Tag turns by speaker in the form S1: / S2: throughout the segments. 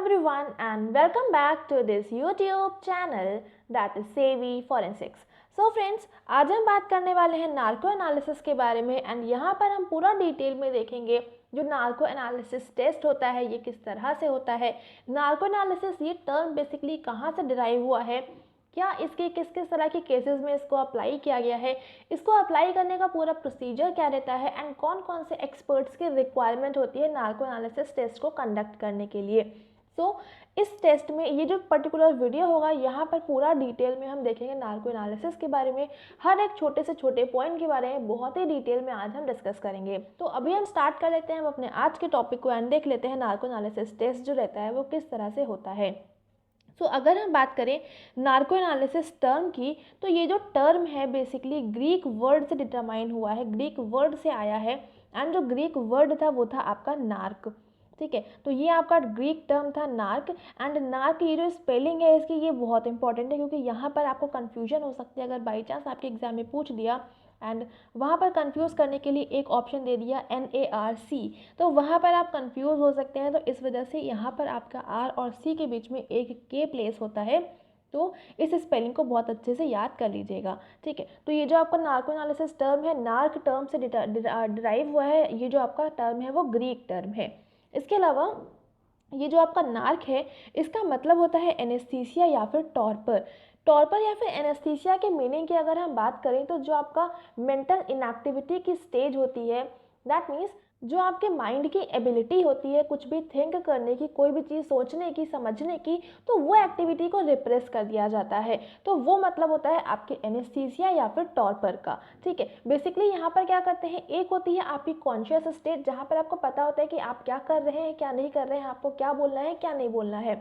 S1: everyone and welcome back to this YouTube channel that is Savvy Forensics. So friends, आज हम बात करने वाले हैं नार्को एनालिसिस के बारे में एंड यहाँ पर हम पूरा डिटेल में देखेंगे जो नार्को एनालिसिस टेस्ट होता है ये किस तरह से होता है, नार्को एनालिसिस ये टर्म बेसिकली कहाँ से डिराइव हुआ है, क्या इसके किस किस तरह के केसेस में इसको अप्लाई किया गया है, इसको अप्लाई करने का पूरा प्रोसीजर क्या रहता है एंड कौन कौन से एक्सपर्ट्स की रिक्वायरमेंट होती है नार्को एनालिसिस टेस्ट को कंडक्ट करने के लिए। इस टेस्ट में ये जो पर्टिकुलर वीडियो होगा यहाँ पर पूरा डिटेल में हम देखेंगे नार्को एनालिसिस के बारे में, हर एक छोटे से छोटे पॉइंट के बारे में बहुत ही डिटेल में आज हम डिस्कस करेंगे। तो अभी हम स्टार्ट कर लेते हैं हम अपने आज के टॉपिक को एंड देख लेते हैं नार्को एनालिसिस टेस्ट जो रहता है वो किस तरह से होता है। अगर हम बात करें नार्को एनालिसिस टर्म की, तो ये जो टर्म है बेसिकली ग्रीक वर्ड से डिटरमाइन हुआ है, ग्रीक वर्ड से आया है एंड जो ग्रीक वर्ड था वो था आपका नार्क। ठीक है, तो ये आपका ग्रीक टर्म था नार्क एंड नार्क ये जो स्पेलिंग है इसकी ये बहुत इंपॉर्टेंट है क्योंकि यहाँ पर आपको कन्फ्यूजन हो सकती है अगर बाई चांस आपके एग्जाम में पूछ दिया एंड वहाँ पर कंफ्यूज करने के लिए एक ऑप्शन दे दिया NARC, तो वहाँ पर आप कंफ्यूज हो सकते हैं। तो इस वजह से यहाँ पर आपका R और C के बीच में एक K प्लेस होता है, तो इस स्पेलिंग को बहुत अच्छे से याद कर लीजिएगा। ठीक है, तो ये जो आपका नार्को एनालिसिस टर्म है नार्क टर्म से डिराइव हुआ है, ये जो आपका टर्म है वो ग्रीक टर्म है। इसके अलावा ये जो आपका नार्क है इसका मतलब होता है एनेस्थीसिया या फिर टॉर्पर। टॉर्पर या फिर एनेस्थीसिया के मीनिंग की अगर हम बात करें तो जो आपका मेंटल इनएक्टिविटी की स्टेज होती है, दैट मीन्स जो आपके माइंड की एबिलिटी होती है कुछ भी थिंक करने की, कोई भी चीज़ सोचने की, समझने की, तो वो एक्टिविटी को रिप्रेस कर दिया जाता है। तो वो मतलब होता है आपके एनेस्थीसिया या फिर टॉर्पर का। ठीक है, बेसिकली यहाँ पर क्या करते हैं, एक होती है आपकी कॉन्शियस स्टेट जहाँ पर आपको पता होता है कि आप क्या कर रहे हैं क्या नहीं कर रहे हैं, आपको क्या बोलना है क्या नहीं बोलना है।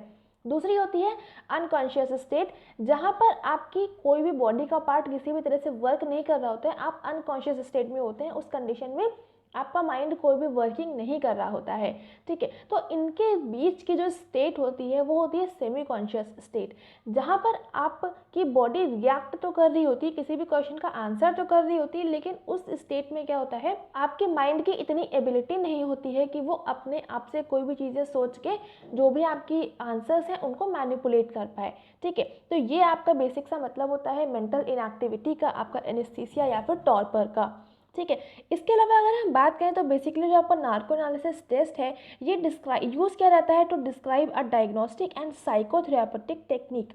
S1: दूसरी होती है अनकॉन्शियस स्टेट जहाँ पर आपकी कोई भी बॉडी का पार्ट किसी भी तरह से वर्क नहीं कर रहा होता है, आप अनकॉन्शियस स्टेट में होते हैं, उस कंडीशन में आपका माइंड कोई भी वर्किंग नहीं कर रहा होता है। ठीक है, तो इनके बीच की जो स्टेट होती है वो होती है सेमी कॉन्शियस स्टेट, जहाँ पर आपकी बॉडी रिएक्ट तो कर रही होती है, किसी भी क्वेश्चन का आंसर तो कर रही होती है, लेकिन उस स्टेट में क्या होता है आपके माइंड की इतनी एबिलिटी नहीं होती है कि वो अपने आप से कोई भी चीज़ें सोच के जो भी आपकी आंसर्स हैं उनको मैनिपुलेट कर पाए। ठीक है, तो ये आपका बेसिक सा मतलब होता है मेंटल इनएक्टिविटी का, आपका एनेस्थीसिया या फिर टॉर्पर का। ठीक है, इसके अलावा अगर हम बात करें तो बेसिकली जो आपका नार्को एनालिसिस टेस्ट है ये यूज़ किया जाता है to describe a diagnostic and psychotherapeutic technique.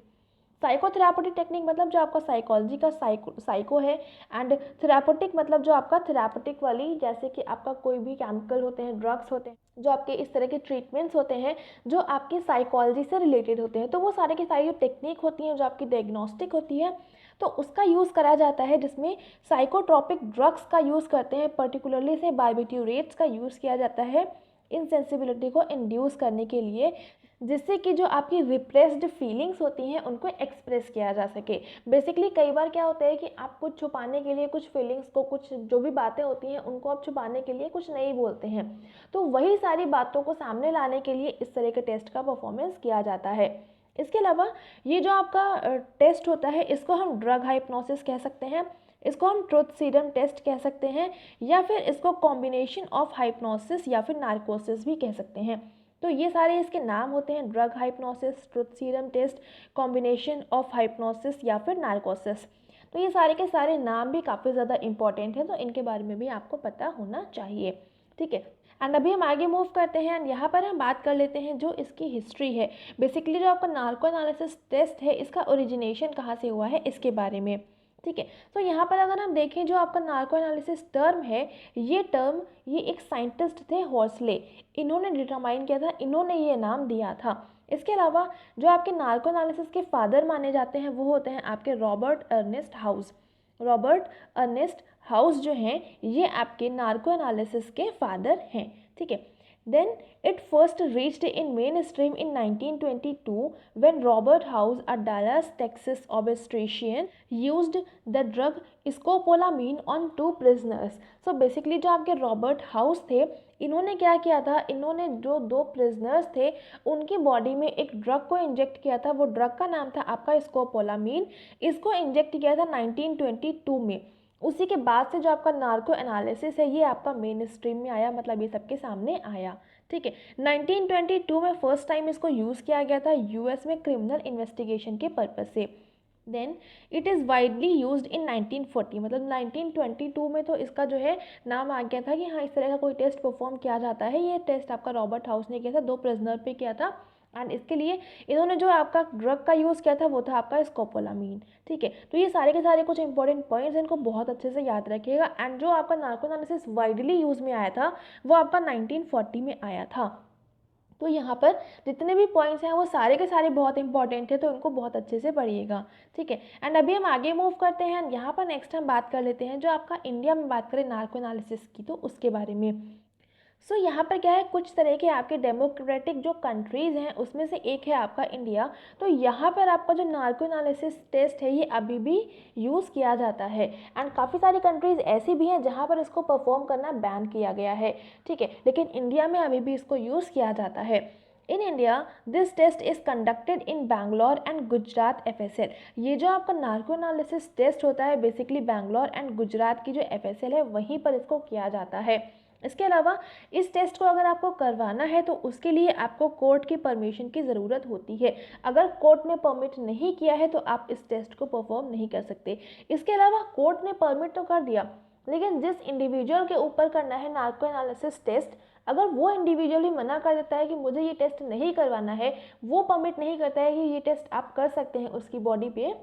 S1: Psychotherapeutic technique मतलब जो आपका साइकोलॉजी का साइको है एंड थेरापेटिक मतलब जो आपका थेरापेटिक वाली, जैसे कि आपका कोई भी केमिकल होते हैं, ड्रग्स होते हैं, जो आपके इस तरह के ट्रीटमेंट्स होते हैं जो आपकी साइकोलॉजी से रिलेटेड होते हैं, तो वो सारे की सारी जो टेक्निक होती हैं जो आपकी डायग्नोस्टिक होती है तो उसका यूज़ करा जाता है, जिसमें साइकोट्रोपिक ड्रग्स का यूज़ करते हैं, पर्टिकुलरली से बार्बिट्यूरेट्स का यूज़ किया जाता है इनसेंसिबिलिटी को इंड्यूस करने के लिए, जिससे कि जो आपकी रिप्रेस्ड फीलिंग्स होती हैं उनको एक्सप्रेस किया जा सके। बेसिकली कई बार क्या होता है कि आप कुछ छुपाने के लिए कुछ फीलिंग्स को, कुछ जो भी बातें होती हैं उनको आप छुपाने के लिए कुछ नहीं बोलते हैं, तो वही सारी बातों को सामने लाने के लिए इस तरह के टेस्ट का परफॉर्मेंस किया जाता है। इसके अलावा ये जो आपका टेस्ट होता है इसको हम ड्रग हाइप्नोसिस कह सकते हैं, इसको हम ट्रुथ सीरम टेस्ट कह सकते हैं, या फिर इसको कॉम्बिनेशन ऑफ हाइप्नोसिस या फिर नार्कोसिस भी कह सकते हैं। तो ये सारे इसके नाम होते हैं, drug hypnosis, truth serum test, combination of hypnosis या फिर नार्कोसिस। तो ये सारे के सारे नाम भी काफ़ी ज़्यादा इंपॉर्टेंट हैं, तो इनके बारे में भी आपको पता होना चाहिए। ठीक है, एंड अभी हम आगे मूव करते हैं एंड यहाँ पर हम बात कर लेते हैं जो इसकी हिस्ट्री है। बेसिकली जो आपका नार्को एनालिसिस टेस्ट है इसका ओरिजिनेशन कहाँ से हुआ है इसके बारे में। ठीक है, तो यहाँ पर अगर हम देखें जो आपका नार्को एनालिसिस टर्म है ये एक साइंटिस्ट थे हॉर्सले, इन्होंने डिटरमाइन किया था, इन्होंने ये नाम दिया था। इसके अलावा जो आपके नार्को एनालिसिस के फादर माने जाते हैं वो होते हैं आपके Robert Ernest House. Robert Ernest House जो हैं ये आपके नार्को एनालिसिस के फादर हैं। ठीक है, then it first reached in mainstream in 1922 when Robert House, a Dallas, Texas obstetrician, used the drug scopolamine on 2 prisoners. So basically जो आपके रॉबर्ट हाउस थे इन्होंने क्या किया था, इन्होंने जो 2 प्रिजनर्स थे उनकी बॉडी में एक ड्रग को इंजेक्ट किया था, वो ड्रग का नाम था आपका स्कोपोलामीन। इसको इंजेक्ट किया था 1922 में। उसी के बाद से जो आपका नार्को एनालिसिस है ये आपका मेन स्ट्रीम में आया, मतलब ये सबके सामने आया। ठीक है। 1922 में फर्स्ट टाइम इसको यूज़ किया गया था यूएस में क्रिमिनल इन्वेस्टिगेशन के पर्पज़ से। Then it is widely used in 1940, मतलब 1922 में तो इसका जो है नाम आ गया था कि हाँ इस तरह का कोई टेस्ट परफॉर्म किया जाता है। ये टेस्ट आपका रॉबर्ट हाउस ने किया था, 2 प्रिजनर पे किया था, एंड इसके लिए इन्होंने जो आपका ड्रग का यूज़ किया था वो था आपका स्कोपोलामीन। ठीक है, तो ये सारे के सारे कुछ इंपॉर्टेंट पॉइंट्स इनको बहुत अच्छे से याद रखिएगा। एंड जो आपका नार्को एनालिसिस वाइडली यूज़ में आया था वो आपका 1940 में आया था। तो यहाँ पर जितने भी पॉइंट्स हैं वो सारे के सारे बहुत इंपॉर्टेंट है, तो उनको बहुत अच्छे से पढ़िएगा। ठीक है, एंड अभी हम आगे मूव करते हैं। यहाँ पर नेक्स्ट हम बात कर लेते हैं जो आपका इंडिया में बात करें नार्को एनालिसिस की, तो उसके बारे में। सो यहाँ पर क्या है, कुछ तरह के आपके डेमोक्रेटिक जो कंट्रीज़ हैं उसमें से एक है आपका इंडिया। तो यहाँ पर आपका जो नार्को एनालिसिस टेस्ट है ये अभी भी यूज़ किया जाता है, एंड काफ़ी सारी कंट्रीज़ ऐसी भी हैं जहाँ पर इसको परफॉर्म करना बैन किया गया है। ठीक है, लेकिन इंडिया में अभी भी इसको यूज़ किया जाता है। In India this test is conducted in Bangalore and Gujarat FSL। ये जो आपका नार्को एनालिसिस टेस्ट होता है बेसिकली बैंगलोर एंड गुजरात की जो FSL है वहीं पर इसको किया जाता है। इसके अलावा इस टेस्ट को अगर आपको करवाना है तो उसके लिए आपको कोर्ट की परमिशन की ज़रूरत होती है। अगर कोर्ट ने परमिट नहीं किया है तो आप इस टेस्ट को परफॉर्म नहीं कर सकते। इसके अलावा कोर्ट ने परमिट तो कर दिया, लेकिन जिस इंडिविजुअल के ऊपर करना है नार्को एनालिसिस टेस्ट, अगर वो इंडिविजुअल ही मना कर देता है कि मुझे ये टेस्ट नहीं करवाना है, वो परमिट नहीं करता है कि ये टेस्ट आप कर सकते हैं उसकी बॉडी पे,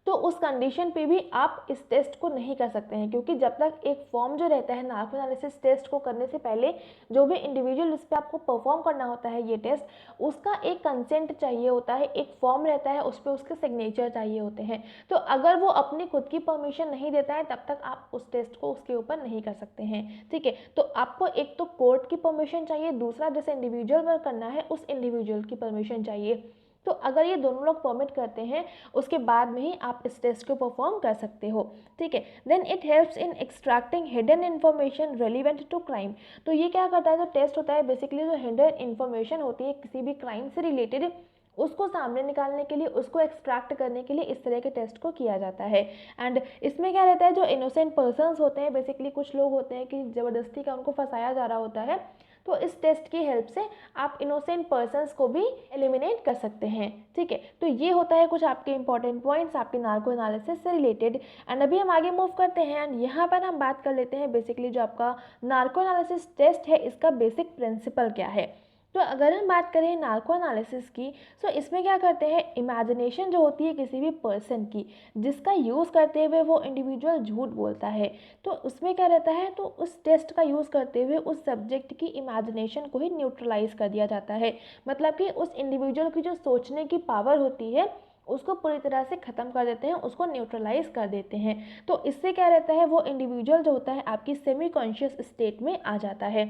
S1: तो उस कंडीशन पे भी आप इस टेस्ट को नहीं कर सकते हैं। क्योंकि जब तक एक फॉर्म जो रहता है नार्को एनालिसिस टेस्ट को करने से पहले जो भी इंडिविजुअल इस पर आपको परफॉर्म करना होता है ये टेस्ट, उसका एक कंसेंट चाहिए होता है, एक फॉर्म रहता है, उस पर उसके सिग्नेचर चाहिए होते हैं। तो अगर वो अपनी खुद की परमिशन नहीं देता है तब तक आप उस टेस्ट को उसके ऊपर नहीं कर सकते हैं। ठीक है, तो आपको एक तो कोर्ट की परमिशन चाहिए, दूसरा जिस इंडिविजुअल पर करना है उस इंडिविजुअल की परमिशन चाहिए। तो अगर ये दोनों लोग परमिट करते हैं उसके बाद में ही आप इस टेस्ट को परफॉर्म कर सकते हो। ठीक है, then it helps in extracting hidden information relevant to crime. तो ये क्या करता है, जो टेस्ट होता है बेसिकली जो हिडन इन्फॉर्मेशन होती है किसी भी क्राइम से रिलेटेड, उसको सामने निकालने के लिए, उसको एक्सट्रैक्ट करने के लिए इस तरह के टेस्ट को किया जाता है। एंड इसमें क्या रहता है, जो इनोसेंट पर्सन्स होते हैं, बेसिकली कुछ लोग होते हैं कि ज़बरदस्ती का उनको फंसाया जा रहा होता है, तो इस टेस्ट की हेल्प से आप इनोसेंट पर्सन्स को भी एलिमिनेट कर सकते हैं। ठीक है, तो ये होता है कुछ आपके इंपॉर्टेंट पॉइंट्स आपके नार्को एनालिसिस से रिलेटेड। एंड अभी हम आगे मूव करते हैं एंड यहाँ पर हम बात कर लेते हैं बेसिकली जो आपका नार्को एनालिसिस टेस्ट है इसका बेसिक प्रिंसिपल क्या है। तो अगर हम बात करें नार्को एनालिसिस की, तो इसमें क्या करते हैं, इमेजिनेशन जो होती है किसी भी पर्सन की जिसका यूज़ करते हुए वो इंडिविजुअल झूठ बोलता है, तो उसमें क्या रहता है, तो उस टेस्ट का यूज़ करते हुए उस सब्जेक्ट की इमेजिनेशन को ही न्यूट्रलाइज कर दिया जाता है। मतलब कि उस इंडिविजुअल की जो सोचने की पावर होती है उसको पूरी तरह से ख़त्म कर देते हैं, उसको न्यूट्रलाइज कर देते हैं। तो इससे क्या रहता है, वो इंडिविजुअल जो होता है आपकी सेमी कॉन्शियस स्टेट में आ जाता है।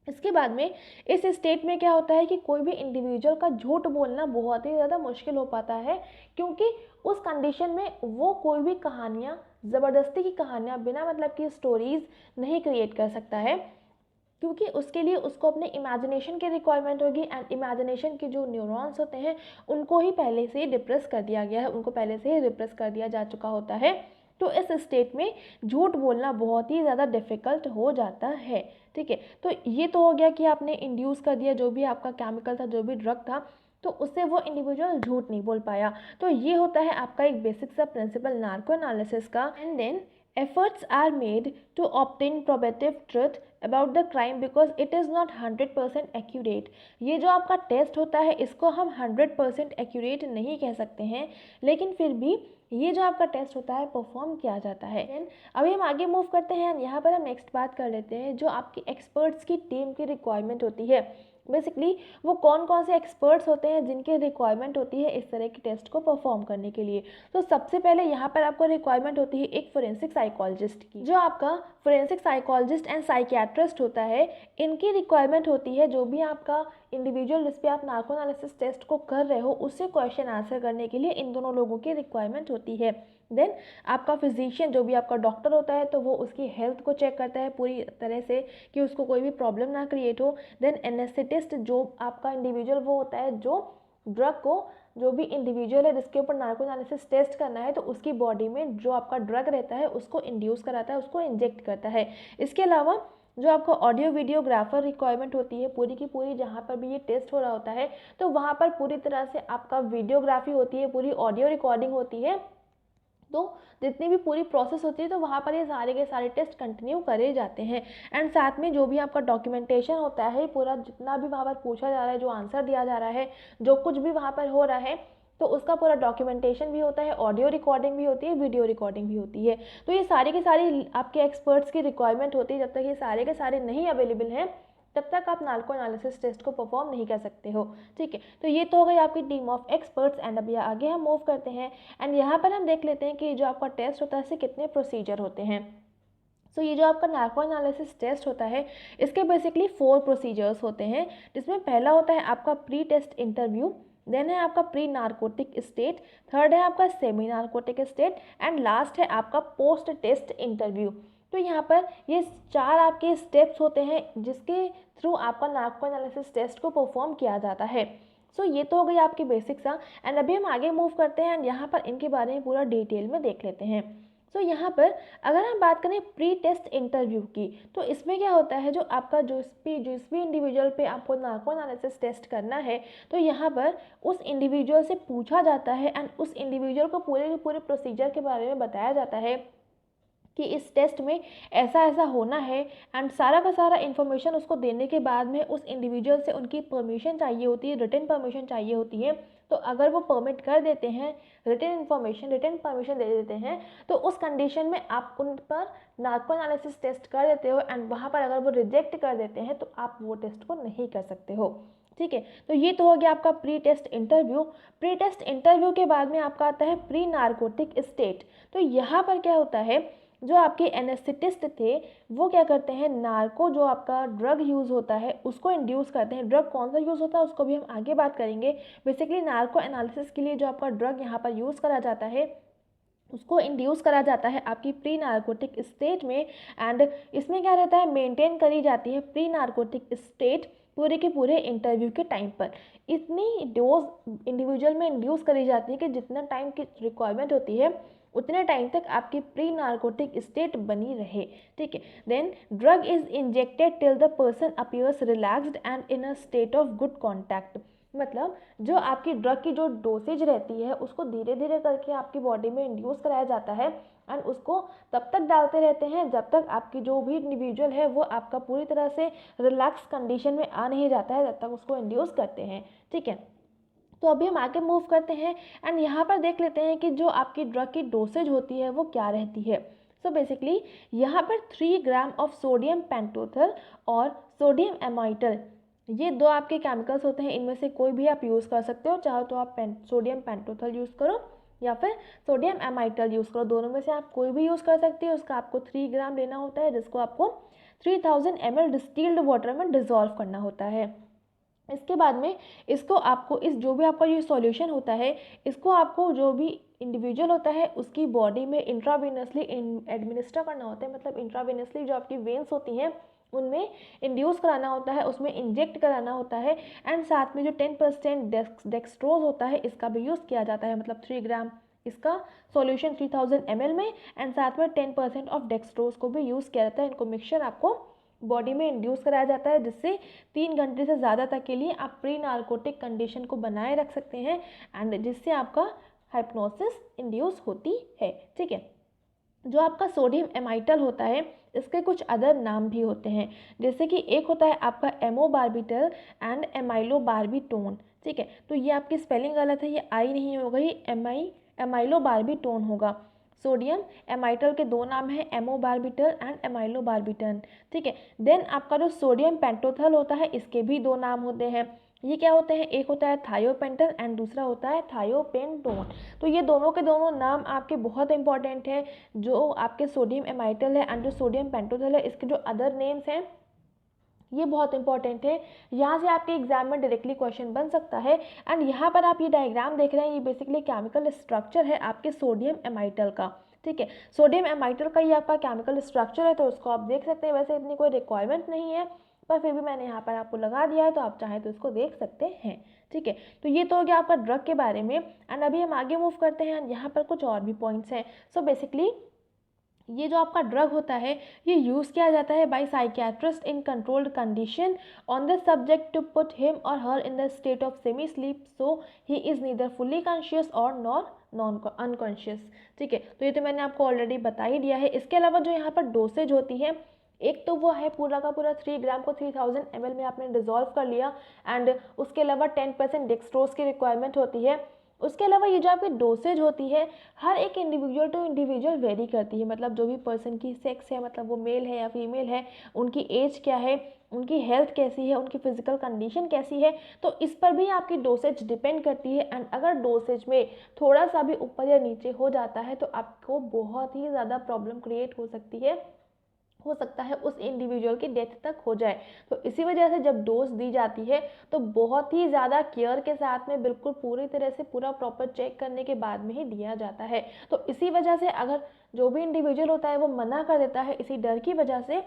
S1: इसके बाद में इस स्टेट में क्या होता है कि कोई भी इंडिविजुअल का झूठ बोलना बहुत ही ज़्यादा मुश्किल हो पाता है, क्योंकि उस कंडीशन में वो कोई भी कहानियाँ, ज़बरदस्ती की कहानियाँ, बिना मतलब की स्टोरीज़ नहीं क्रिएट कर सकता है, क्योंकि उसके लिए उसको अपने इमेजिनेशन की रिक्वायरमेंट होगी। एंड इमेजिनेशन के जो न्यूरॉन्स होते हैं उनको ही पहले से ही डिप्रेस कर दिया गया है, उनको पहले से ही रिप्रेस कर दिया जा चुका होता है। तो इस स्टेट में झूठ बोलना बहुत ही ज़्यादा डिफ़िकल्ट हो जाता है। ठीक है, तो ये तो हो गया कि आपने इंड्यूस कर दिया जो भी आपका केमिकल था, जो भी ड्रग था, तो उससे वो इंडिविजुअल झूठ नहीं बोल पाया। तो ये होता है आपका एक बेसिक सा प्रिंसिपल नार्को एनालिसिस का। And then efforts are made to obtain probative truth about the crime because it is not 100% accurate। ये जो आपका टेस्ट होता है इसको हम 100% एक्यूरेट नहीं कह सकते हैं, लेकिन फिर भी ये जो आपका टेस्ट होता है परफॉर्म किया जाता है। देन अभी हम आगे मूव करते हैं, यहाँ पर हम नेक्स्ट बात कर लेते हैं जो आपकी एक्सपर्ट्स की टीम की रिक्वायरमेंट होती है। बेसिकली वो कौन कौन से एक्सपर्ट्स होते हैं जिनकी रिक्वायरमेंट होती है इस तरह के टेस्ट को परफॉर्म करने के लिए। तो सबसे पहले यहाँ पर आपको रिक्वायरमेंट होती है एक फोरेंसिक साइकोलॉजिस्ट की। जो आपका फोरेंसिक साइकोलॉजिस्ट एंड साइकियाट्रिस्ट होता है, इनकी रिक्वायरमेंट होती है जो भी आपका इंडिविजुअल जिस पे आप नार्को एनालिसिस टेस्ट को कर रहे हो उससे क्वेश्चन आंसर करने के लिए इन दोनों लोगों की रिक्वायरमेंट होती है। देन आपका फिजिशियन जो भी आपका डॉक्टर होता है, तो वो उसकी हेल्थ को चेक करता है पूरी तरह से कि उसको कोई भी प्रॉब्लम ना क्रिएट हो। देन एनेस्थेटिस्ट जो आपका इंडिविजुअल वो होता है जो ड्रग को, जो भी इंडिविजुअल है जिसके ऊपर नार्को एनालिसिस टेस्ट करना है, तो उसकी बॉडी में जो आपका ड्रग रहता है उसको इंड्यूस कराता है, उसको इंजेक्ट करता है। इसके अलावा जो आपका ऑडियो वीडियोग्राफर रिक्वायरमेंट होती है पूरी की पूरी, जहाँ पर भी ये टेस्ट हो रहा होता है तो वहाँ पर पूरी तरह से आपका वीडियोग्राफी होती है, पूरी ऑडियो रिकॉर्डिंग होती है। तो जितनी भी पूरी प्रोसेस होती है तो वहाँ पर ये सारे के सारे टेस्ट कंटिन्यू करे जाते हैं। एंड साथ में जो भी आपका डॉक्यूमेंटेशन होता है, पूरा जितना भी वहाँ पर पूछा जा रहा है, जो आंसर दिया जा रहा है, जो कुछ भी वहाँ पर हो रहा है, तो उसका पूरा डॉक्यूमेंटेशन भी होता है, ऑडियो रिकॉर्डिंग भी होती है, वीडियो रिकॉर्डिंग भी होती है। तो ये सारी की सारी आपके एक्सपर्ट्स की रिक्वायरमेंट होती है। जब तक ये सारे के सारे नहीं अवेलेबल हैं तब तक आप नार्को एनालिसिस टेस्ट को परफॉर्म नहीं कर सकते हो। ठीक है, तो ये तो हो गई आपकी टीम ऑफ एक्सपर्ट्स। एंड अभी आगे हम मूव करते हैं एंड यहाँ पर हम देख लेते हैं कि जो आपका टेस्ट होता है इससे कितने प्रोसीजर होते हैं। सो ये जो आपका नार्को एनालिसिस टेस्ट होता है इसके बेसिकली 4 प्रोसीजर्स होते हैं, जिसमें पहला होता है आपका प्री टेस्ट इंटरव्यू, देन है आपका प्री नार्कोटिक स्टेट, थर्ड है आपका semi narcotic state and last है आपका पोस्ट टेस्ट इंटरव्यू। तो यहाँ पर ये 4 आपके स्टेप्स होते हैं जिसके थ्रू आपका नार्को एनालिसिस टेस्ट को परफॉर्म किया जाता है। सो ये तो हो गई आपकी बेसिक्स। एंड अभी हम आगे मूव करते हैं एंड यहाँ पर इनके बारे में पूरा डिटेल में देख लेते हैं। सो यहाँ पर अगर हम बात करें प्री टेस्ट इंटरव्यू की, तो इसमें क्या होता है, जो आपका जिस भी इंडिविजुअल पे आपको नार्को एनालिसिस टेस्ट करना है तो यहाँ पर उस इंडिविजुअल से पूछा जाता है एंड उस इंडिविजुअल को पूरे के पूरे प्रोसीजर के बारे में बताया जाता है कि इस टेस्ट में ऐसा ऐसा होना है। एंड सारा का सारा इन्फॉर्मेशन उसको देने के बाद में उस इंडिविजुअल से उनकी परमिशन चाहिए होती है, रिटन परमिशन चाहिए होती है। तो अगर वो परमिट कर देते हैं, रिटन परमिशन दे देते हैं, तो उस कंडीशन में आप उन पर नार्को एनालिसिस टेस्ट कर देते हो। एंड वहाँ पर अगर वो रिजेक्ट कर देते हैं तो आप वो टेस्ट को नहीं कर सकते हो। ठीक है, तो ये तो हो गया आपका pre test interview. Pre test interview के बाद में आपका आता है प्री नार्कोटिक स्टेट। तो यहाँ पर क्या होता है, जो आपके एनेस्थेटिस्ट थे वो क्या करते हैं, नार्को जो आपका ड्रग यूज़ होता है उसको इंड्यूस करते हैं। ड्रग कौन सा यूज़ होता है उसको भी हम आगे बात करेंगे। बेसिकली नार्को एनालिसिस के लिए जो आपका ड्रग यहाँ पर यूज़ करा जाता है उसको इंड्यूस करा जाता है आपकी प्री नार्कोटिक स्टेट में। एंड इसमें क्या रहता है, मेंटेन करी जाती है प्री नार्कोटिक स्टेट पूरे के पूरे इंटरव्यू के टाइम पर। इतनी डोज इंडिविजुअल में इंड्यूस करी जाती है कि जितना टाइम की रिक्वायरमेंट होती है उतने टाइम तक आपकी प्री नार्कोटिक स्टेट बनी रहे। ठीक है, then drug is injected till the person appears relaxed and in a state of good contact. मतलब जो आपकी ड्रग की जो डोसेज रहती है उसको धीरे धीरे करके आपकी बॉडी में इंड्यूस कराया जाता है एंड उसको तब तक डालते रहते हैं जब तक आपकी जो भी इंडिविजुअल है वो आपका पूरी तरह से रिलैक्स कंडीशन में आ नहीं जाता है, तब तक उसको इंड्यूस करते हैं। ठीक है, तो अभी हम आगे मूव करते हैं एंड यहाँ पर देख लेते हैं कि जो आपकी ड्रग की डोसेज होती है वो क्या रहती है। सो बेसिकली यहाँ पर 3 ग्राम ऑफ सोडियम पेंटोथल और सोडियम एमाइटल, ये 2 आपके केमिकल्स होते हैं, इनमें से कोई भी आप यूज़ कर सकते हो। चाहो तो आप सोडियम पेंटोथल यूज़ करो या फिर सोडियम एमाइटल यूज़ करो, दोनों में से आप कोई भी यूज़ कर सकते हो। उसका आपको 3 ग्राम लेना होता है जिसको आपको 3000 ml डिस्टिल्ड वाटर में डिज़ोल्व करना होता है। इसके बाद में इसको आपको इस जो भी आपका ये सॉल्यूशन होता है इसको आपको जो भी इंडिविजुअल होता है उसकी बॉडी में इंट्रावेनसली एडमिनिस्टर करना होता है। मतलब इंट्रावेनसली जो आपकी वेन्स होती हैं उनमें इंड्यूस कराना होता है, उसमें इंजेक्ट कराना होता है। एंड साथ में जो 10% डेक्सट्रोज होता है इसका भी यूज़ किया जाता है। मतलब 3 ग्राम इसका सॉल्यूशन 3000 ml में एंड साथ में 10% ऑफ डेक्सट्रोज को भी यूज़ किया जाता है। इनको मिक्सचर आपको बॉडी में इंड्यूस कराया जाता है जिससे 3 घंटे से ज़्यादा तक के लिए आप प्री नार्कोटिक कंडीशन को बनाए रख सकते हैं एंड जिससे आपका हाइप्नोसिस इंड्यूस होती है। ठीक है, जो आपका सोडियम एमाइटल होता है इसके कुछ अदर नाम भी होते हैं, जैसे कि एक होता है आपका एमोबार्बिटल एंड एमाइलोबार्बिटोन। ठीक है, तो ये आपकी स्पेलिंग गलत है, ये आई नहीं होगा, ये एमाइलोबार्बिटोन होगा। सोडियम एमाइटल के 2 नाम हैं, एमोबार्बिटल एंड एमाइलोबार्बिटन। ठीक है, देन आपका जो सोडियम पेंटोथल होता है इसके भी 2 नाम होते हैं। ये क्या होते हैं, एक होता है थायोपेंटल एंड दूसरा होता है थायोपेंटोन। तो ये दोनों के दोनों नाम आपके बहुत इंपॉर्टेंट हैं। जो आपके सोडियम एमाइटल है एंड जो सोडियम पेंटोथल है इसके जो अदर नेम्स हैं ये बहुत इंपॉर्टेंट है। यहाँ से आपके एग्जाम में डायरेक्टली क्वेश्चन बन सकता है। एंड यहाँ पर आप ये डायग्राम देख रहे हैं, ये बेसिकली केमिकल स्ट्रक्चर है आपके सोडियम एमाइटल का। ठीक है, सोडियम एमाइटल का ये आपका केमिकल स्ट्रक्चर है, तो उसको आप देख सकते हैं। वैसे इतनी कोई रिक्वायरमेंट नहीं है पर फिर भी मैंने यहाँ पर आपको लगा दिया है, तो आप चाहें तो इसको देख सकते हैं। ठीक है, तो ये तो हो गया आपका ड्रग के बारे में। एंड अभी हम आगे मूव करते हैं, यहाँ पर कुछ और भी पॉइंट्स हैं। सो बेसिकली ये जो आपका ड्रग होता है ये यूज़ किया जाता है by psychiatrist in controlled condition on the subject to put him और her in the state of semi sleep so he is neither fully conscious और नॉन अनकॉन्शियस। ठीक है, तो ये तो मैंने आपको ऑलरेडी बता ही दिया है। इसके अलावा जो यहाँ पर डोसेज होती है, एक तो वो है पूरा का पूरा 3 ग्राम को 3000 ml में आपने डिजोल्व कर लिया, एंड उसके अलावा 10% डेक्सट्रोज की रिक्वायरमेंट होती है। उसके अलावा ये जो आपकी डोसेज होती है हर एक इंडिविजुअल टू इंडिविजुअल वेरी करती है, मतलब जो भी पर्सन की सेक्स है, मतलब वो मेल है या फीमेल है, उनकी एज क्या है, उनकी हेल्थ कैसी है, उनकी फिजिकल कंडीशन कैसी है, तो इस पर भी आपकी डोसेज डिपेंड करती है। एंड अगर डोसेज में थोड़ा सा भी ऊपर या नीचे हो जाता है तो आपको बहुत ही ज़्यादा प्रॉब्लम क्रिएट हो सकती है, हो सकता है उस इंडिविजुअल की डेथ तक हो जाए। तो इसी वजह से जब डोज दी जाती है तो बहुत ही ज़्यादा केयर के साथ में बिल्कुल पूरी तरह से पूरा प्रॉपर चेक करने के बाद में ही दिया जाता है। तो इसी वजह से अगर जो भी इंडिविजुअल होता है वो मना कर देता है इसी डर की वजह से,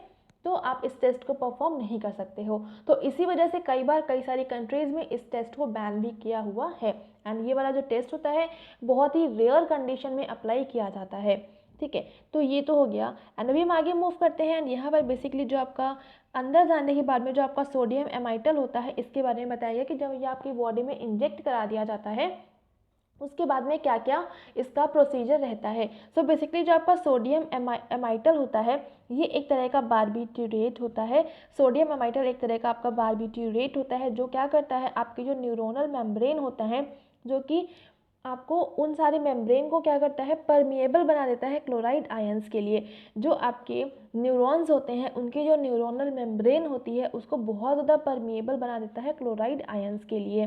S1: तो आप इस टेस्ट को परफॉर्म नहीं कर सकते हो। तो इसी वजह से कई बार कई सारी कंट्रीज़ में इस टेस्ट को बैन भी किया हुआ है। एंड ये वाला जो टेस्ट होता है बहुत ही रेयर कंडीशन में अप्लाई किया जाता है। ठीक है, तो ये तो हो गया। एंड अभी हम आगे मूव करते हैं। एंड यहाँ पर बेसिकली जो आपका अंदर जाने के बाद में जो आपका सोडियम एमाइटल होता है इसके बारे में बताइए कि जब ये आपकी बॉडी में इंजेक्ट करा दिया जाता है उसके बाद में क्या क्या इसका प्रोसीजर रहता है। सो बेसिकली जो आपका सोडियम एमाइटल होता है ये एक तरह का बारबिट्यूरेट होता है। सोडियम एमाइटल एक तरह का आपका बारबिट्यूरेट होता है जो क्या करता है, आपके जो न्यूरोनल मेम्ब्रेन होता है, जो कि आपको उन सारे मेम्ब्रेन को क्या करता है, परमिएबल बना देता है क्लोराइड आयंस के लिए। जो आपके न्यूरॉन्स होते हैं उनकी जो न्यूरोनल मेम्ब्रेन होती है उसको बहुत ज़्यादा परमिएबल बना देता है क्लोराइड आयंस के लिए,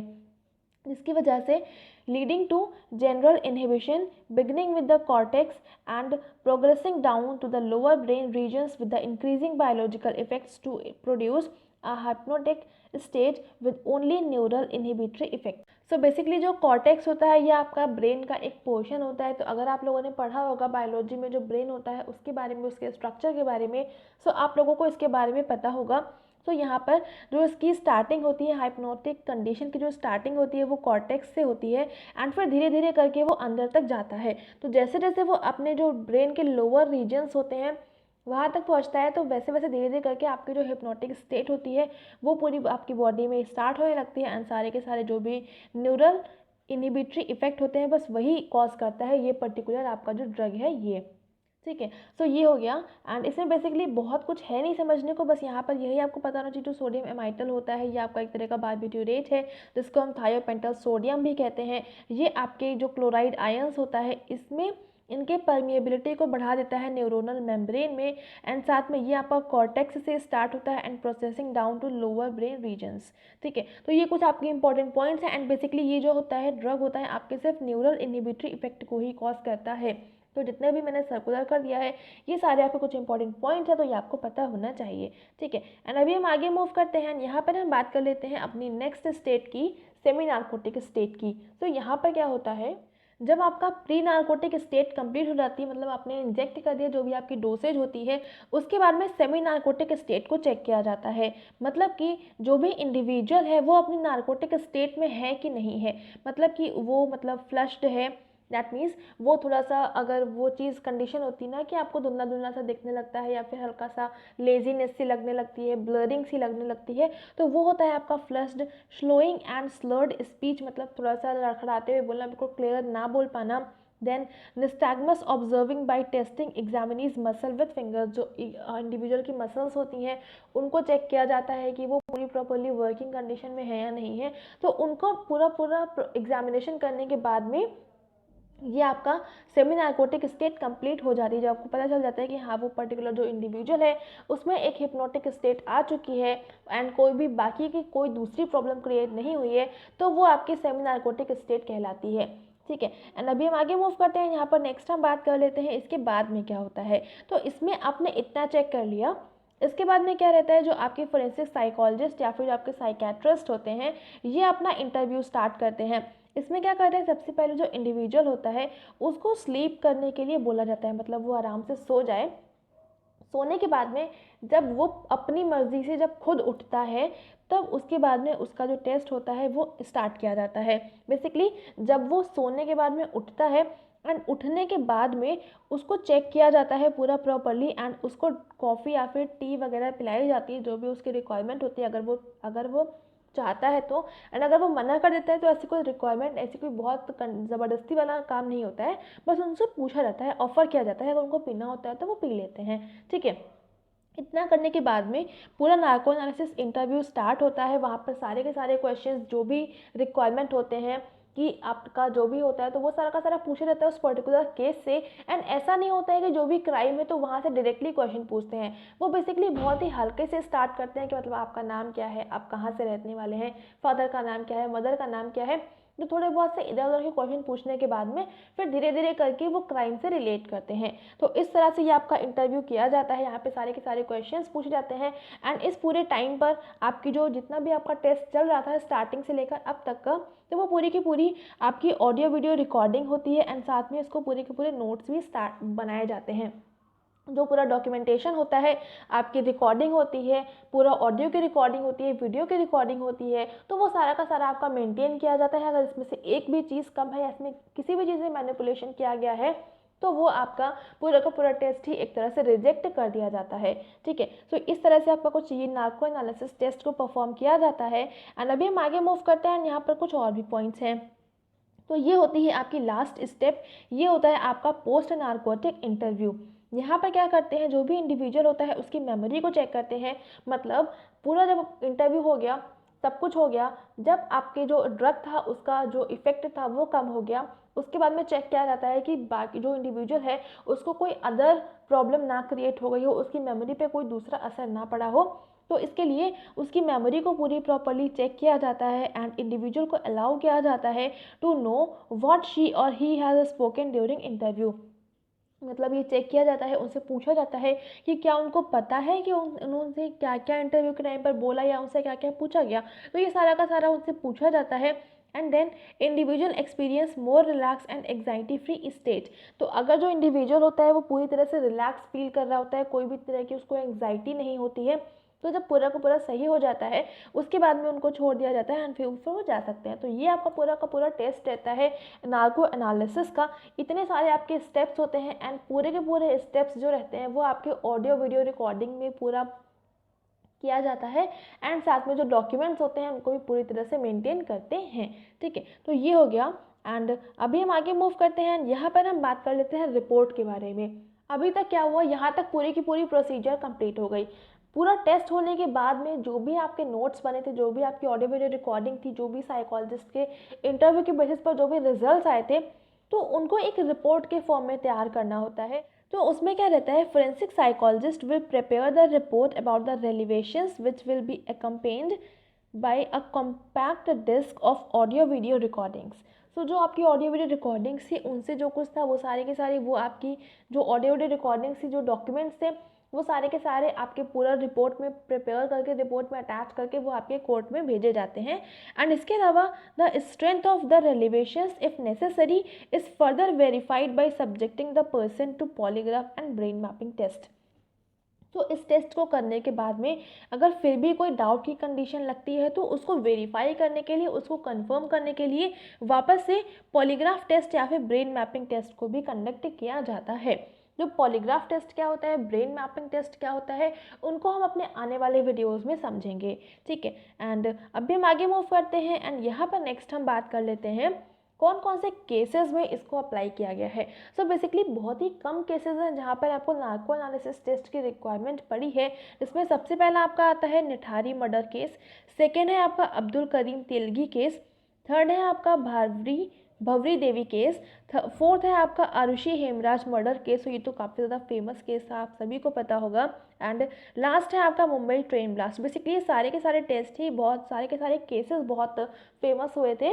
S1: जिसकी वजह से leading to general inhibition beginning with the cortex and progressing down to the lower brain regions with the increasing biological effects to produce a hypnotic stage with only neural inhibitory effect. So basically जो cortex होता है ये आपका brain का एक portion होता है। तो अगर आप लोगों ने पढ़ा होगा बायोलॉजी में जो ब्रेन होता है उसके बारे में, उसके स्ट्रक्चर के बारे में, सो आप लोगों को इसके बारे में पता होगा। तो यहाँ पर जो इसकी स्टार्टिंग होती है, हाइप्नोटिक कंडीशन की जो स्टार्टिंग होती है वो कॉर्टेक्स से होती है एंड फिर धीरे धीरे करके वो अंदर तक जाता है। तो जैसे जैसे वो अपने जो ब्रेन के लोअर रीजन्स होते हैं वहाँ तक पहुँचता है तो वैसे वैसे धीरे धीरे करके आपकी जो हिप्नोटिक स्टेट होती है वो पूरी आपकी बॉडी में स्टार्ट होने लगती है। एंड सारे के सारे जो भी न्यूरल इनहिबिटरी इफेक्ट होते हैं बस वही कॉज करता है ये पर्टिकुलर आपका जो ड्रग है ये। ठीक है, सो ये हो गया। एंड इसमें बेसिकली बहुत कुछ है नहीं समझने को, बस यहाँ पर यही आपको पता होना चाहिए। जो सोडियम एमाइटल होता है ये आपका एक तरह का बारबिट्यूरेट है जिसको हम थायोपेंटल सोडियम भी कहते हैं। ये आपके जो क्लोराइड आयंस होता है इसमें इनके परमिएबिलिटी को बढ़ा देता है न्यूरोनल मेम्ब्रेन में। एंड साथ में ये आपका कॉर्टेक्स से स्टार्ट होता है and processing down to lower brain regions. ठीक है, तो ये कुछ आपके इंपॉर्टेंट पॉइंट्स हैं। एंड बेसिकली ये जो होता है ड्रग होता है आपके सिर्फ न्यूरल इनहिबिटरी इफेक्ट को ही कॉज करता है। तो जितने भी मैंने सर्कुलर कर दिया है ये सारे आपके कुछ इंपॉर्टेंट पॉइंट्स है तो ये आपको पता होना चाहिए। ठीक है, एंड अभी हम आगे मूव करते हैं। यहाँ पर हम बात कर लेते हैं अपनी नेक्स्ट स्टेट की, सेमी नार्कोटिक स्टेट की। तो यहाँ पर क्या होता है, जब आपका प्री नार्कोटिक स्टेट कंप्लीट हो जाती है, मतलब आपने इंजेक्ट कर दिया जो भी आपकी डोसेज होती है, उसके बाद में सेमी नार्कोटिक स्टेट को चेक किया जाता है। मतलब कि जो भी इंडिविजुअल है वो अपनी नार्कोटिक स्टेट में है कि नहीं है, मतलब कि वो मतलब फ्लश्ड है। दैट मीन्स वो थोड़ा सा, अगर वो चीज़ कंडीशन होती ना कि आपको धुंधला धुंधला सा दिखने लगता है या फिर हल्का सा लेजीनेस सी लगने लगती है, ब्लरिंग सी लगने लगती है, तो वो होता है आपका flushed. Slowing and slurred speech, मतलब थोड़ा सा लड़खड़ाते हुए बोलना, बिल्कुल क्लियर ना बोल पाना। Then nystagmus observing by testing examinees muscle with fingers, जो इंडिविजुअल की मसल्स होती हैं उनको चेक किया जाता है कि वो पूरी प्रॉपरली वर्किंग कंडीशन में है या नहीं है। तो उनको पूरा पूरा एग्जामिनेशन करने के बाद में ये आपका सेमी नार्कोटिक स्टेट कंप्लीट हो जाती है, जब आपको पता चल जाता है कि हाँ वो पर्टिकुलर जो इंडिविजुअल है उसमें एक हिप्नोटिक स्टेट आ चुकी है एंड कोई भी बाकी की कोई दूसरी प्रॉब्लम क्रिएट नहीं हुई है, तो वो आपकी सेमी नार्कोटिक स्टेट कहलाती है। ठीक है, एंड अभी हम आगे मूव करते हैं। यहाँ पर नेक्स्ट हम बात कर लेते हैं इसके बाद में क्या होता है। तो इसमें आपने इतना चेक कर लिया, इसके बाद में क्या रहता है, जो आपके फोरेंसिक साइकोलॉजिस्ट या फिर जो आपके साइकेट्रिस्ट होते हैं ये अपना इंटरव्यू स्टार्ट करते हैं। इसमें क्या करते हैं, सबसे पहले जो इंडिविजुअल होता है उसको स्लीप करने के लिए बोला जाता है, मतलब वो आराम से सो जाए। सोने के बाद में जब वो अपनी मर्जी से जब खुद उठता है तब उसके बाद में उसका जो टेस्ट होता है वो स्टार्ट किया जाता है। बेसिकली जब वो सोने के बाद में उठता है एंड उठने के बाद में उसको चेक किया जाता है पूरा प्रॉपरली, एंड उसको कॉफ़ी या फिर टी वगैरह पिलाई जाती है जो भी उसकी रिक्वायरमेंट होती है, अगर वो चाहता है तो। एंड अगर वो मना कर देता है तो ऐसी कोई रिक्वायरमेंट, ऐसी कोई बहुत ज़बरदस्ती वाला काम नहीं होता है, बस उनसे पूछा जाता है, ऑफ़र किया जाता है, अगर उनको पीना होता है तो वो पी लेते हैं, ठीक है। इतना करने के बाद में पूरा नार्को एनालिसिस इंटरव्यू स्टार्ट होता है। वहाँ पर सारे के सारे क्वेश्चंस जो भी रिक्वायरमेंट होते हैं कि आपका जो भी होता है तो वो सारा का सारा पूछा जाता है उस पर्टिकुलर केस से। एंड ऐसा नहीं होता है कि जो भी क्राइम है तो वहाँ से डायरेक्टली क्वेश्चन पूछते हैं, वो बेसिकली बहुत ही हल्के से स्टार्ट करते हैं कि मतलब आपका नाम क्या है, आप कहाँ से रहने वाले हैं, फादर का नाम क्या है, मदर का नाम क्या है, तो थोड़े बहुत से इधर उधर के क्वेश्चन पूछने के बाद में फिर धीरे धीरे करके वो क्राइम से रिलेट करते हैं। तो इस तरह से ये आपका इंटरव्यू किया जाता है, यहाँ पे सारे के सारे क्वेश्चंस पूछे जाते हैं। एंड इस पूरे टाइम पर आपकी जो जितना भी आपका टेस्ट चल रहा था स्टार्टिंग से लेकर अब तक का, तो वो पूरी की पूरी आपकी ऑडियो वीडियो रिकॉर्डिंग होती है, एंड साथ में इसको पूरे के पूरे नोट्स भी बनाए जाते हैं। जो पूरा डॉक्यूमेंटेशन होता है, आपकी रिकॉर्डिंग होती है, पूरा ऑडियो की रिकॉर्डिंग होती है, वीडियो की रिकॉर्डिंग होती है, तो वो सारा का सारा आपका मेंटेन किया जाता है। अगर इसमें से एक भी चीज़ कम है या इसमें किसी भी चीज़ में मैनिपुलेशन किया गया है तो वो आपका पूरा का पूरा टेस्ट ही एक तरह से रिजेक्ट कर दिया जाता है, ठीक है। तो इस तरह से आपका कुछ ये नार्को एनालिसिस टेस्ट को परफॉर्म किया जाता है। एंड अभी हम आगे मूव करते हैं, यहाँ पर कुछ और भी पॉइंट्स हैं। तो ये होती है आपकी लास्ट स्टेप, ये होता है आपका पोस्ट नार्कोटिक इंटरव्यू। यहाँ पर क्या करते हैं, जो भी इंडिविजुअल होता है उसकी मेमोरी को चेक करते हैं। मतलब पूरा जब इंटरव्यू हो गया, सब कुछ हो गया, जब आपके जो ड्रग था उसका जो इफेक्ट था वो कम हो गया, उसके बाद में चेक किया जाता है कि बाकी जो इंडिविजुअल है उसको कोई अदर प्रॉब्लम ना क्रिएट हो गई हो, उसकी मेमोरी पे कोई दूसरा असर ना पड़ा हो। तो इसके लिए उसकी मेमोरी को पूरी प्रॉपरली चेक किया जाता है, एंड इंडिविजुअल को अलाउ किया जाता है टू नो व्हाट शी और he has spoken during interview. मतलब ये चेक किया जाता है, उनसे पूछा जाता है कि क्या उनको पता है कि उन्होंने क्या क्या इंटरव्यू के टाइम पर बोला या उनसे क्या क्या पूछा गया। तो ये सारा का सारा उनसे पूछा जाता है। And then individual experience more relax and anxiety free state. तो अगर जो इंडिविजुअल होता है वो पूरी तरह से रिलैक्स फील कर रहा होता है, कोई भी तरह की उसको एंग्जाइटी नहीं होती है, तो जब पूरा का पूरा सही हो जाता है उसके बाद में उनको छोड़ दिया जाता है एंड फिर वो जा सकते हैं। तो ये आपका पूरा का पूरा टेस्ट रहता है नार्को एनालिसिस का। इतने सारे आपके स्टेप्स होते हैं, एंड पूरे के पूरे स्टेप्स जो रहते हैं वो आपके ऑडियो वीडियो रिकॉर्डिंग में पूरा किया जाता है, एंड साथ में जो डॉक्यूमेंट्स होते हैं उनको भी पूरी तरह से मेंटेन करते हैं, ठीक है। तो ये हो गया। एंड अभी हम आगे मूव करते हैं, यहाँ पर हम बात कर लेते हैं रिपोर्ट के बारे में। अभी तक क्या हुआ, यहाँ तक पूरी की पूरी प्रोसीजर कंप्लीट हो गई। पूरा टेस्ट होने के बाद में जो भी आपके नोट्स बने थे, जो भी आपकी ऑडियो वीडियो रिकॉर्डिंग थी, जो भी साइकोलॉजिस्ट के इंटरव्यू के बेसिस पर जो भी रिजल्ट्स आए थे, तो उनको एक रिपोर्ट के फॉर्म में तैयार करना होता है। तो उसमें क्या रहता है, forensic psychologist will prepare the report about the revelations which will be accompanied by a compact disc of audio video recordings. So जो आपकी ऑडियो वीडियो रिकॉर्डिंग्स थी उनसे जो कुछ था वो सारे के सारे वो आपकी जो ऑडियो वीडियो रिकॉर्डिंग्स थी, जो डॉक्यूमेंट्स थे, वो सारे के सारे आपके पूरा रिपोर्ट में प्रिपेयर करके रिपोर्ट में अटैच करके वो आपके कोर्ट में भेजे जाते हैं। एंड इसके अलावा the strength of the revelations if necessary is further verified by subjecting the person to polygraph and brain mapping test. तो इस टेस्ट को करने के बाद में अगर फिर भी कोई डाउट की कंडीशन लगती है तो उसको वेरीफाई करने के लिए, उसको कंफर्म करने के लिए वापस से पॉलीग्राफ टेस्ट या फिर ब्रेन मैपिंग टेस्ट को भी कंडक्ट किया जाता है। जो पॉलीग्राफ टेस्ट क्या होता है, ब्रेन मैपिंग टेस्ट क्या होता है, उनको हम अपने आने वाले वीडियोज़ में समझेंगे, ठीक है। एंड अभी हम आगे मूव करते हैं, एंड यहाँ पर नेक्स्ट हम बात कर लेते हैं कौन कौन से केसेस में इसको अप्लाई किया गया है। सो बेसिकली बहुत ही कम केसेस हैं जहाँ पर आपको नार्को एनालिसिस टेस्ट की रिक्वायरमेंट पड़ी है। इसमें सबसे पहला आपका आता है निठारी मर्डर केस, सेकेंड है आपका अब्दुल करीम तेलगी केस, थर्ड है आपका भवरी देवी केस, फोर्थ है आपका आरुषि हेमराज मर्डर केस। तो ये तो काफ़ी ज़्यादा फेमस केस था, आप सभी को पता होगा। एंड लास्ट है आपका मुंबई ट्रेन ब्लास्ट। बेसिकली सारे के सारे टेस्ट ही बहुत सारे के सारे केसेस बहुत फेमस हुए थे।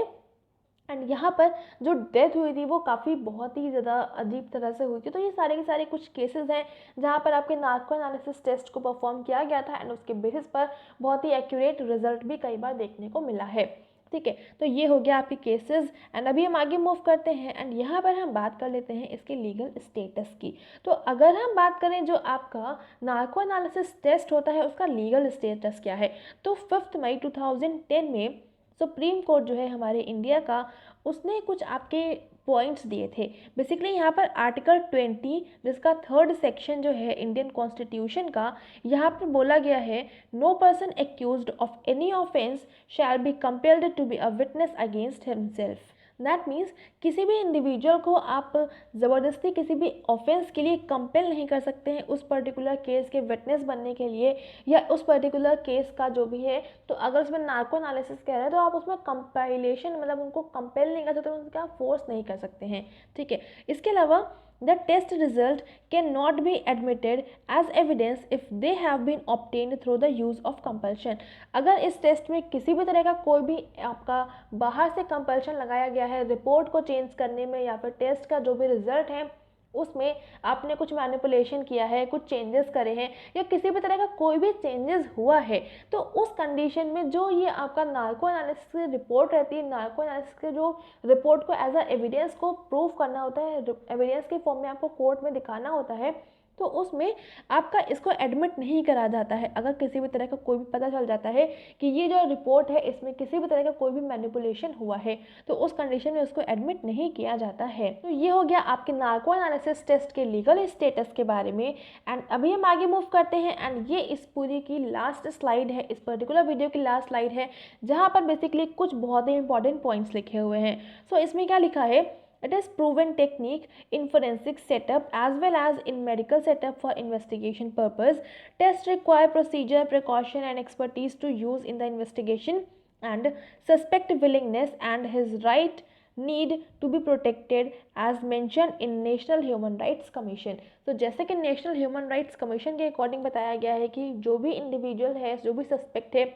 S1: एंड यहाँ पर जो डेथ हुई थी वो काफ़ी बहुत ही ज़्यादा अजीब तरह से हुई थी। तो ये सारे के सारे कुछ केसेस हैं जहाँ पर आपके नार्को एनालिसिस टेस्ट को परफॉर्म किया गया था, एंड उसके बेसिस पर बहुत ही एक्यूरेट रिजल्ट भी कई बार देखने को मिला है, ठीक है। तो ये हो गया आपके केसेस। एंड अभी हम आगे मूव करते हैं, एंड यहाँ पर हम बात कर लेते हैं इसके लीगल स्टेटस की। तो अगर हम बात करें जो आपका नार्को एनालिसिस टेस्ट होता है उसका लीगल स्टेटस क्या है, तो 5 मई 2010 में सुप्रीम कोर्ट जो है हमारे इंडिया का, उसने कुछ आपके पॉइंट्स दिए थे। बेसिकली यहाँ पर आर्टिकल 20 जिसका 3rd सेक्शन जो है इंडियन कॉन्स्टिट्यूशन का, यहाँ पर बोला गया है no person accused of any offence shall be compelled to be a witness against himself. That means किसी भी इंडिविजुअल को आप ज़बरदस्ती किसी भी ऑफेंस के लिए कंपेल नहीं कर सकते हैं उस पर्टिकुलर केस के विटनेस बनने के लिए, या उस पर्टिकुलर केस का जो भी है। तो अगर उसमें नार्को एनालिसिस कह रहे हैं तो आप उसमें कंपाइलेशन मतलब उनको कंपेल नहीं कर सकते, उनके आप फोर्स नहीं कर सकते हैं, ठीक है। इसके अलावा the test result cannot be admitted as evidence if they have been obtained through the use of compulsion। अगर इस टेस्ट में किसी भी तरह का कोई भी आपका बाहर से कंपल्शन लगाया गया है रिपोर्ट को चेंज करने में, या फिर टेस्ट का जो भी रिजल्ट है उसमें आपने कुछ मैनिपुलेशन किया है, कुछ चेंजेस करे हैं, या किसी भी तरह का कोई भी चेंजेस हुआ है, तो उस कंडीशन में जो ये आपका नार्को एनालिसिस की रिपोर्ट रहती है, नार्को एनालिसिस के जो रिपोर्ट को एज अ एविडेंस को प्रूव करना होता है, एविडेंस के फॉर्म में आपको कोर्ट में दिखाना होता है, तो उसमें आपका इसको एडमिट नहीं करा जाता है। अगर किसी भी तरह का कोई भी पता चल जाता है कि ये जो रिपोर्ट है इसमें किसी भी तरह का कोई भी मैनिपुलेशन हुआ है, तो उस कंडीशन में उसको एडमिट नहीं किया जाता है। तो ये हो गया आपके नार्को एनालिसिस टेस्ट के लीगल स्टेटस के बारे में। एंड अभी हम आगे मूव करते हैं, एंड ये इस पूरी की लास्ट स्लाइड है, इस पर्टिकुलर वीडियो की लास्ट स्लाइड है, जहाँ पर बेसिकली कुछ बहुत ही इंपॉर्टेंट पॉइंट्स लिखे हुए हैं। सो इसमें क्या लिखा है, it is proven technique in forensic setup as well as in medical setup for investigation purpose. Tests require procedure, precaution and expertise to use in the investigation, and suspect willingness and his right need to be protected as mentioned in National Human Rights Commission। तो जैसे कि national human rights commission के according बताया गया है कि जो भी इंडिविजुअल है, जो भी सस्पेक्ट है,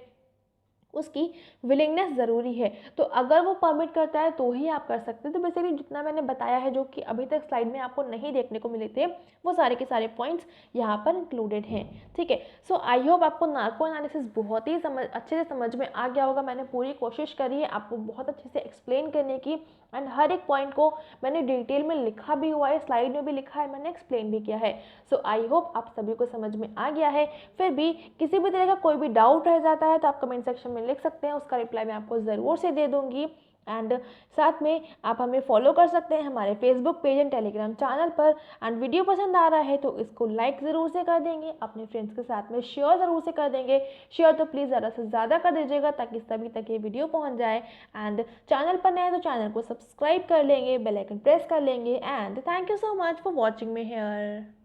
S1: उसकी विलिंगनेस ज़रूरी है। तो अगर वो परमिट करता है तो ही आप कर सकते हैं। तो बेसिकली जितना मैंने बताया है, जो कि अभी तक स्लाइड में आपको नहीं देखने को मिले थे, वो सारे के सारे पॉइंट्स यहाँ पर इंक्लूडेड हैं, ठीक है। सो आई होप आपको नार्को एनालिसिस बहुत ही अच्छे से समझ में आ गया होगा। मैंने पूरी कोशिश करी है आपको बहुत अच्छे से एक्सप्लेन करने की, एंड हर एक पॉइंट को मैंने डिटेल में लिखा भी हुआ है, स्लाइड में भी लिखा है, मैंने एक्सप्लेन भी किया है। सो आई होप आप सभी को समझ में आ गया है। फिर भी किसी भी तरह का कोई भी डाउट रह जाता है तो आप कमेंट सेक्शन में लिख सकते हैं, उसका रिप्लाई मैं आपको ज़रूर से दे दूँगी। एंड साथ में आप हमें फॉलो कर सकते हैं हमारे Facebook page and Telegram channel पर। एंड वीडियो पसंद आ रहा है तो इसको लाइक ज़रूर से कर देंगे, अपने फ्रेंड्स के साथ में शेयर ज़रूर से कर देंगे। शेयर तो प्लीज़ ज़्यादा से ज़्यादा कर दीजिएगा ताकि सभी तक ये वीडियो पहुंच जाए। एंड चैनल पर नए तो चैनल को सब्सक्राइब कर लेंगे, बेल आइकन प्रेस कर लेंगे। And thank you so much for watching me here.